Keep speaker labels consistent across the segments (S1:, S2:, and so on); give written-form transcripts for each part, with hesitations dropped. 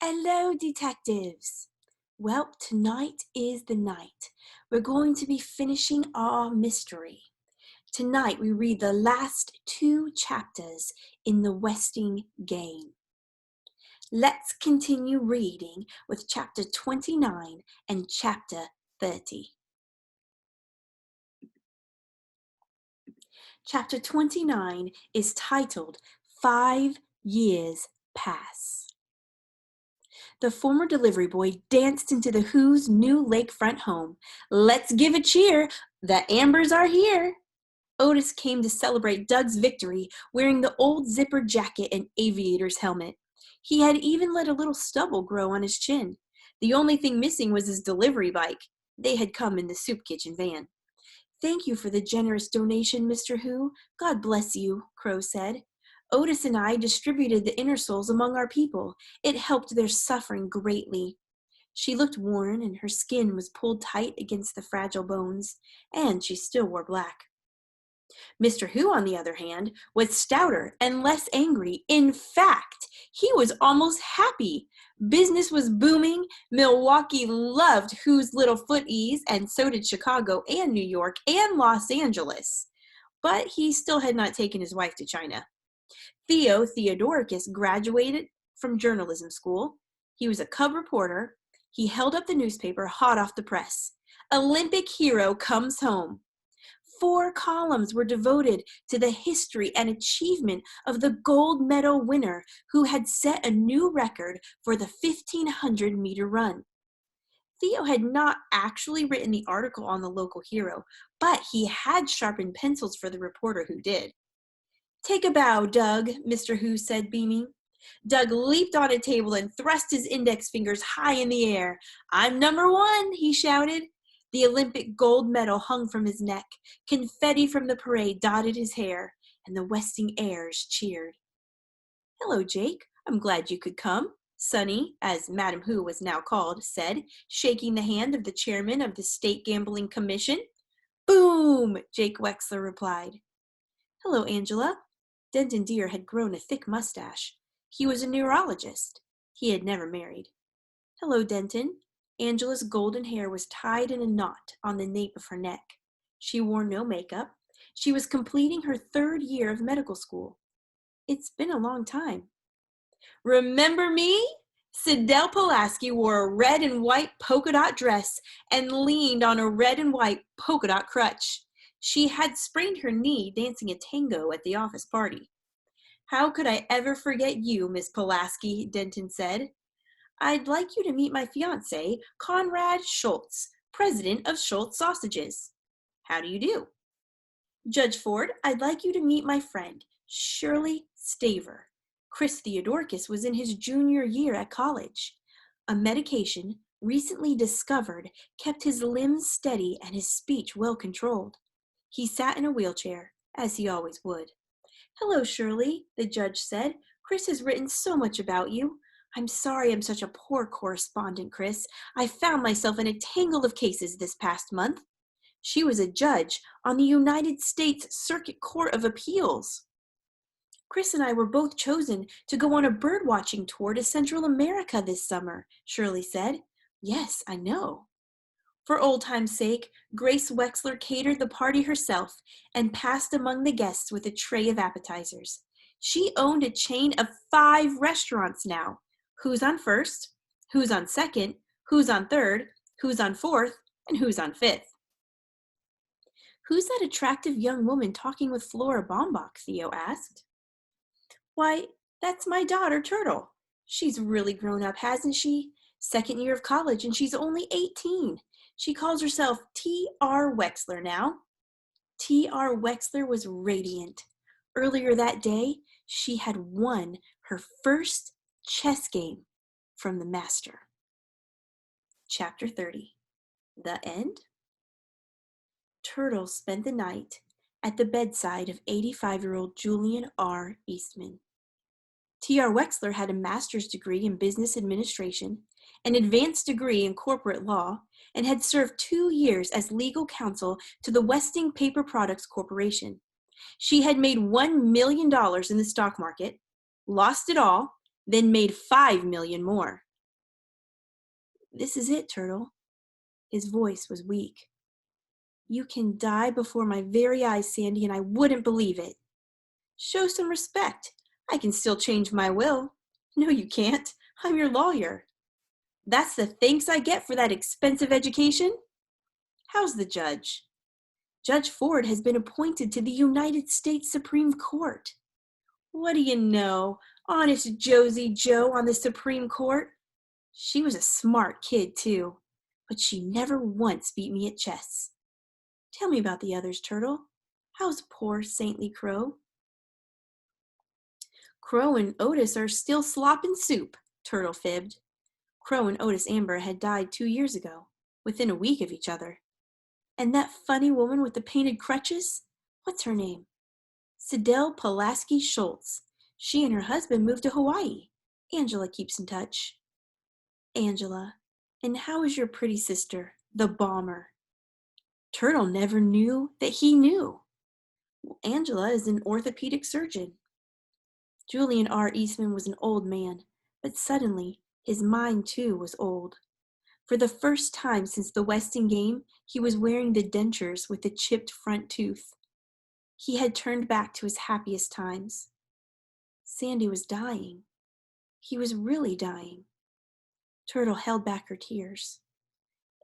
S1: Hello, detectives. Well, tonight is the night. We're going to be finishing our mystery. Tonight we read the last 2 chapters in the Westing game. Let's continue reading with chapter 29 and chapter 30. Chapter 29 is titled 5 Years Pass. The former delivery boy danced into the Who's new lakefront home. Let's give a cheer. The Ambers are here. Otis came to celebrate Doug's victory, wearing the old zipper jacket and aviator's helmet. He had even let a little stubble grow on his chin. The only thing missing was his delivery bike. They had come in the soup kitchen van. Thank you for the generous donation, Mr. Who. God bless you, Crow said. Otis and I distributed the inner souls among our people. It helped their suffering greatly. She looked worn, and her skin was pulled tight against the fragile bones, and she still wore black. Mr. Who, on the other hand, was stouter and less angry. In fact, he was almost happy. Business was booming. Milwaukee loved Who's little foot ease, and so did Chicago and New York and Los Angeles. But he still had not taken his wife to China. Theo Theodoricus graduated from journalism school. He was a cub reporter. He held up the newspaper hot off the press. Olympic hero comes home. 4 columns were devoted to the history and achievement of the gold medal winner who had set a new record for the 1,500-meter run. Theo had not actually written the article on the local hero, but he had sharpened pencils for the reporter who did. Take a bow, Doug, Mr. Who said, beaming. Doug leaped on a table and thrust his index fingers high in the air. I'm number 1, he shouted. The Olympic gold medal hung from his neck. Confetti from the parade dotted his hair, and the Westing heirs cheered. Hello, Jake. I'm glad you could come, Sonny, as Madam Who was now called, said, shaking the hand of the chairman of the State Gambling Commission. Boom, Jake Wexler replied. Hello, Angela. Denton Deer had grown a thick mustache. He was a neurologist. He had never married. Hello, Denton. Angela's golden hair was tied in a knot on the nape of her neck. She wore no makeup. She was completing her 3rd year of medical school. It's been a long time. Remember me? Sidel Pulaski wore a red and white polka dot dress and leaned on a red and white polka dot crutch. She had sprained her knee dancing a tango at the office party. How could I ever forget you, Miss Pulaski, Denton said. I'd like you to meet my fiancé, Conrad Schultz, president of Schultz Sausages. How do you do? Judge Ford, I'd like you to meet my friend, Shirley Staver. Chris Theodoricus was in his junior year at college. A medication, recently discovered, kept his limbs steady and his speech well controlled. He sat in a wheelchair, as he always would. Hello, Shirley, the judge said. Chris has written so much about you. I'm sorry I'm such a poor correspondent, Chris. I found myself in a tangle of cases this past month. She was a judge on the United States Circuit Court of Appeals. Chris and I were both chosen to go on a bird-watching tour to Central America this summer, Shirley said. Yes, I know. For old time's sake, Grace Wexler catered the party herself and passed among the guests with a tray of appetizers. She owned a chain of 5 restaurants now. Who's on first? Who's on second? Who's on third? Who's on fourth? And who's on fifth? Who's that attractive young woman talking with Flora Baumbach? Theo asked. Why, that's my daughter, Turtle. She's really grown up, hasn't she? 2nd year of college, and she's only 18. She calls herself T.R. Wexler now. T.R. Wexler was radiant. Earlier that day, she had won her first chess game from the master. Chapter 30. The End? Turtle spent the night at the bedside of 85-year-old Julian R. Eastman. T.R. Wexler had a master's degree in business administration, an advanced degree in corporate law, and had served 2 years as legal counsel to the Westing Paper Products Corporation. She had made $1 million in the stock market, lost it all, then made $5 million more. This is it, Turtle. His voice was weak. You can die before my very eyes, Sandy, and I wouldn't believe it. Show some respect. I can still change my will. No, you can't. I'm your lawyer. That's the thanks I get for that expensive education? How's the judge? Judge Ford has been appointed to the United States Supreme Court. What do you know? Honest Josie Joe on the Supreme Court. She was a smart kid, too, but she never once beat me at chess. Tell me about the others, Turtle. How's poor saintly Crow? Crow and Otis are still slopping soup, Turtle fibbed. Crow and Otis Amber had died 2 years ago, within a week of each other. And that funny woman with the painted crutches? What's her name? Sidel Pulaski Schultz. She and her husband moved to Hawaii. Angela keeps in touch. Angela, and how is your pretty sister, the bomber? Turtle never knew that he knew. Angela is an orthopedic surgeon. Julian R. Eastman was an old man, but suddenly his mind too was old. For the first time since the Weston game, he was wearing the dentures with the chipped front tooth. He had turned back to his happiest times. Sandy was dying. He was really dying. Turtle held back her tears.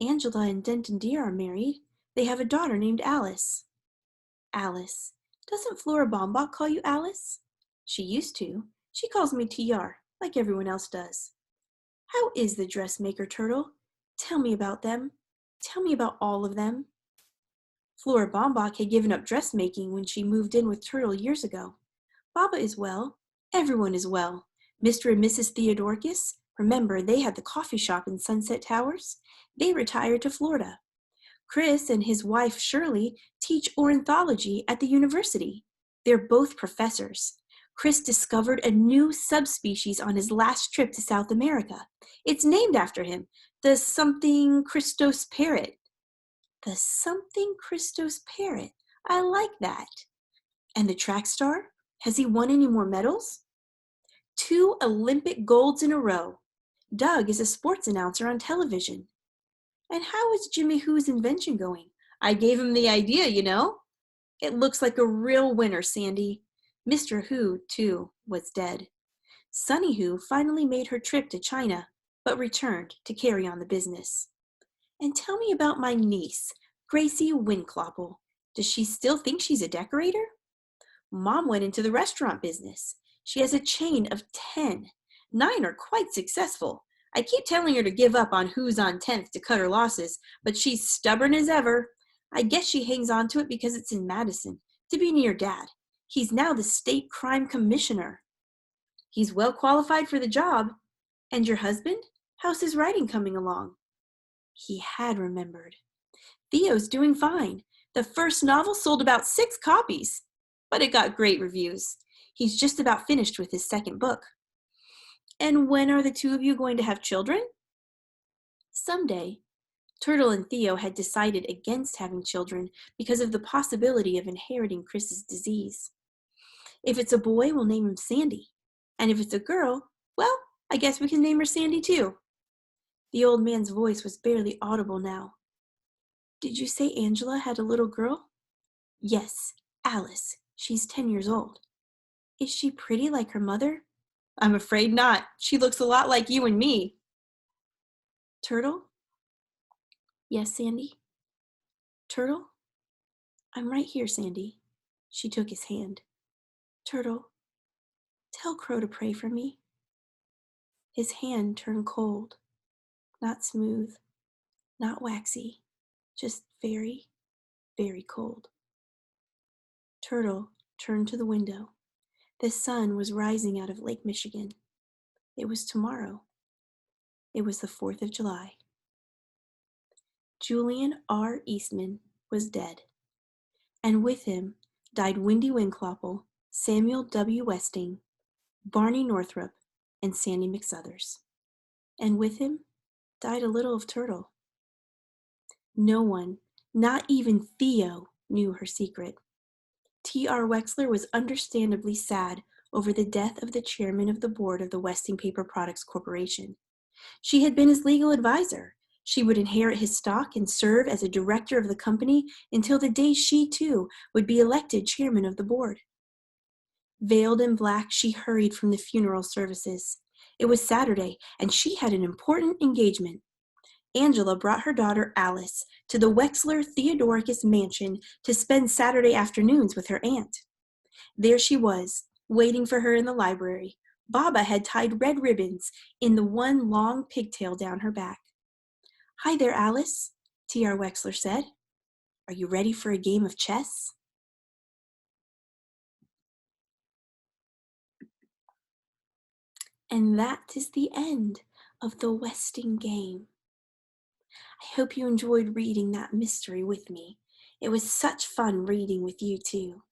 S1: Angela and Denton Deer are married. They have a daughter named Alice. Alice. Doesn't Flora Baumbach call you Alice? She used to. She calls me TR, like everyone else does. How is the dressmaker, Turtle? Tell me about them. Tell me about all of them. Flora Baumbach had given up dressmaking when she moved in with Turtle years ago. Baba is well. Everyone is well. Mr. and Mrs. Theodorcus, remember they had the coffee shop in Sunset Towers? They retired to Florida. Chris and his wife Shirley teach ornithology at the university. They're both professors. Chris discovered a new subspecies on his last trip to South America. It's named after him, the something Christos parrot. The something Christos parrot. I like that. And the track star? Has he won any more medals? 2 Olympic golds in a row. Doug is a sports announcer on television. And how is Jimmy Who's invention going? I gave him the idea, you know. It looks like a real winner, Sandy. Mr. Who, too, was dead. Sunny Who finally made her trip to China, but returned to carry on the business. And tell me about my niece, Gracie Winclopple. Does she still think she's a decorator? Mom went into the restaurant business. She has a chain of 10. 9 are quite successful. I keep telling her to give up on Who's on 10th to cut her losses, but she's stubborn as ever. I guess she hangs on to it because it's in Madison, to be near Dad. He's now the state crime commissioner. He's well qualified for the job. And your husband? How's his writing coming along? He had remembered. Theo's doing fine. The first novel sold about 6 copies, but it got great reviews. He's just about finished with his second book. And when are the 2 of you going to have children? Someday. Turtle and Theo had decided against having children because of the possibility of inheriting Chris's disease. If it's a boy, we'll name him Sandy. And if it's a girl, well, I guess we can name her Sandy too. The old man's voice was barely audible now. Did you say Angela had a little girl? Yes, Alice. She's 10 years old. Is she pretty like her mother? I'm afraid not. She looks a lot like you and me. Turtle? Yes, Sandy? Turtle? I'm right here, Sandy. She took his hand. Turtle, tell Crow to pray for me. His hand turned cold, not smooth, not waxy, just very, very cold. Turtle turned to the window. The sun was rising out of Lake Michigan. It was tomorrow. It was the 4th of July. Julian R. Eastman was dead, and with him died Wendy Winclopple, Samuel W. Westing, Barney Northrup, and Sandy McSuthers. And with him died a little of Turtle. No one, not even Theo, knew her secret. T.R. Wexler was understandably sad over the death of the chairman of the board of the Westing Paper Products Corporation. She had been his legal adviser. She would inherit his stock and serve as a director of the company until the day she, too, would be elected chairman of the board. Veiled in black, she hurried from the funeral services. It was Saturday, and she had an important engagement. Angela brought her daughter Alice to the Wexler Theodoricus mansion to spend Saturday afternoons with her aunt. There she was, waiting for her in the library. Baba had tied red ribbons in the one long pigtail down her back. "Hi there, Alice," T.R. Wexler said. "Are you ready for a game of chess?" And that is the end of the Westing game. I hope you enjoyed reading that mystery with me. It was such fun reading with you, too.